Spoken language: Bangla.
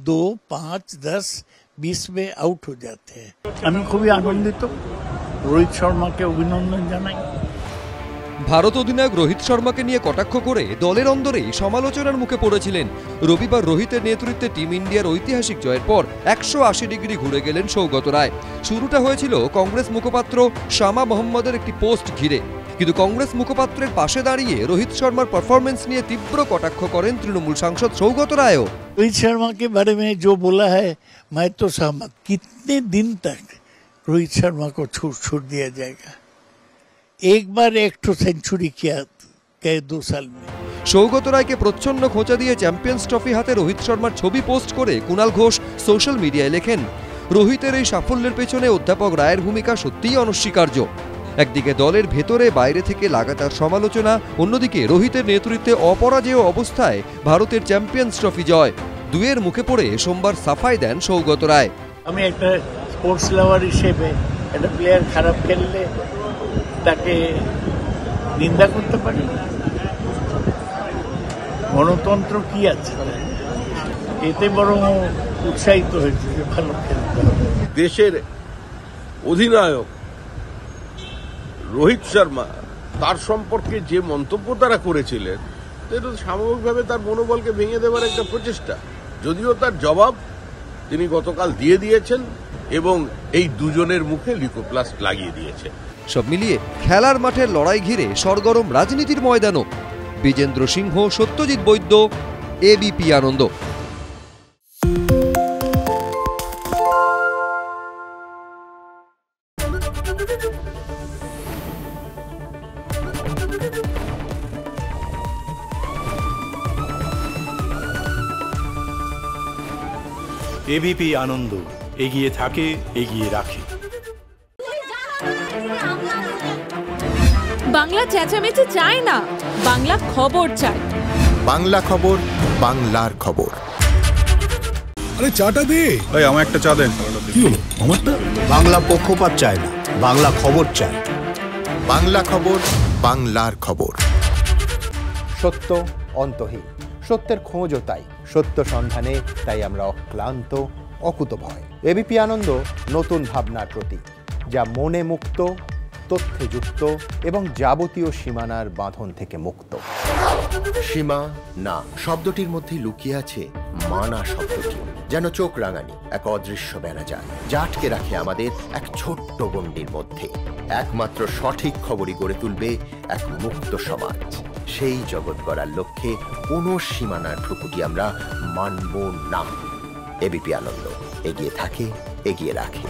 2, 5, 10, 20 में आउट हो जाते हैं। আমি খুবই আনন্দিত, রোহিত শর্মাকে অভিনন্দন জানাই। ভারত অধিনায়ক রোহিত শর্মাকে নিয়ে কটাক্ষ করে দলের অন্দরেই সমালোচনার মুখে পড়েছিলেন। রবিবার রোহিতের নেতৃত্বে টিম ইন্ডিয়ার ঐতিহাসিক জয়ের পর 180 ডিগ্রি ঘুরে গেলেন সৌগত রায়। শুরুটা হয়েছিল কংগ্রেস মুখপাত্র শামা মোহাম্মদের একটি পোস্ট ঘিরে, কিন্তু কংগ্রেস মুখপাত্রের পাশে দাঁড়িয়ে রোহিত শর্মার পারফরমেন্স নিয়ে তীব্র কটাক্ষ করেন তৃণমূল সাংসদ সৌগত রায়ও। रोहित शर्मा के बारे में जो बोला है मैं तो सहमत। कितने दिन तक रोहित शर्मा को छोड़ दिया जाएगा? एक बार एक तो सेंचुरी किया गए 2 साल में। সৌগত রায়কে প্রচ্ছন্ন খোঁচা দিয়ে চ্যাম্পিয়ন্স ট্রফি হাতে রোহিত শর্মার ছবি পোস্ট করে কুণাল ঘোষ সোশ্যাল মিডিয়ায় লেখেন, রোহিতের এই সাফল্যের পেছনে অধ্যাপক রায়ের ভূমিকা সত্যিই অনস্বীকার্য। একদিকে দলের ভেতরে বাইরে থেকে লাগাতার সমালোচনা, অন্যদিকে রোহিতের নেতৃত্বে অপরাজেয় অবস্থায় ভারতের চ্যাম্পিয়ন্স ট্রফি জয়। দুয়ের মুখে পড়ে সোমবার সাফাই দেন সৌগত রায়। আমি একটা স্পোর্টস লাভার হিসেবে একটা প্লেয়ার খারাপ খেললে তাকে নিন্দা করতে পারি না। গণতন্ত্র কি আছে, এতে বরং উৎসাহিত হয়েছে যে ভালো খেলতে হবে। দেশের অধিনায়ক রোহিত শর্মা তার সম্পর্কে যে মন্তব্য তারা করেছিলেন, এটা সামগ্রিকভাবে তার মনোবলকে ভেঙে দেওয়ার একটা প্রচেষ্টা। যদিও তার জবাব তিনি গতকাল দিয়ে দিয়েছেন এবং এই দুজনের মুখে লিকোপ্লাস্ট লাগিয়ে দিয়েছেন। সব মিলিয়ে খেলার মাঠের লড়াই ঘিরে সরগরম রাজনীতির ময়দানও। বিজেন্দ্র সিংহ, সত্যজিৎ বৈদ্য, এবিপি আনন্দ। এবিপি আনন্দ, এগিয়ে থাকে, এগিয়ে রাখে। বাংলা চেঁচামেচি চায় না, বাংলা খবর চায়। বাংলা খবর, বাংলার খবর। আরে চাটা দে। এই আমার একটা চা দেন। কি হলো আমারটা? বাংলা পক্ষপাত চায় না, বাংলা খবর চায়। বাংলা খবর, বাংলার খবর। সত্য অন্তহীন, সত্যের খোঁজও তাই, সত্য সন্ধানে তাই আমরা অক্লান্ত, অকুতভয়। এবিপি আনন্দ নতুন ভাবনার প্রতীক, যা মনে মুক্ত, তথ্যে যুক্ত এবং যাবতীয় সীমানার বাঁধন থেকে মুক্ত। সীমা না শব্দটির মধ্যে লুকিয়ে আছে মানা শব্দটি, যেন চোখ রাঙানি এক অদৃশ্য বেড়াজাল, যা আটকে রাখে আমাদের এক ছোট্ট গণ্ডির মধ্যে। একমাত্র সঠিক খবরই গড়ে তুলবে এক মুক্ত সমাজ। সেই জগৎ গড়ার লক্ষ্যে কোনো সীমানার ঠুকুটি আমরা মানব না। এবিপি আনন্দ, এগিয়ে থাকে, এগিয়ে রাখে।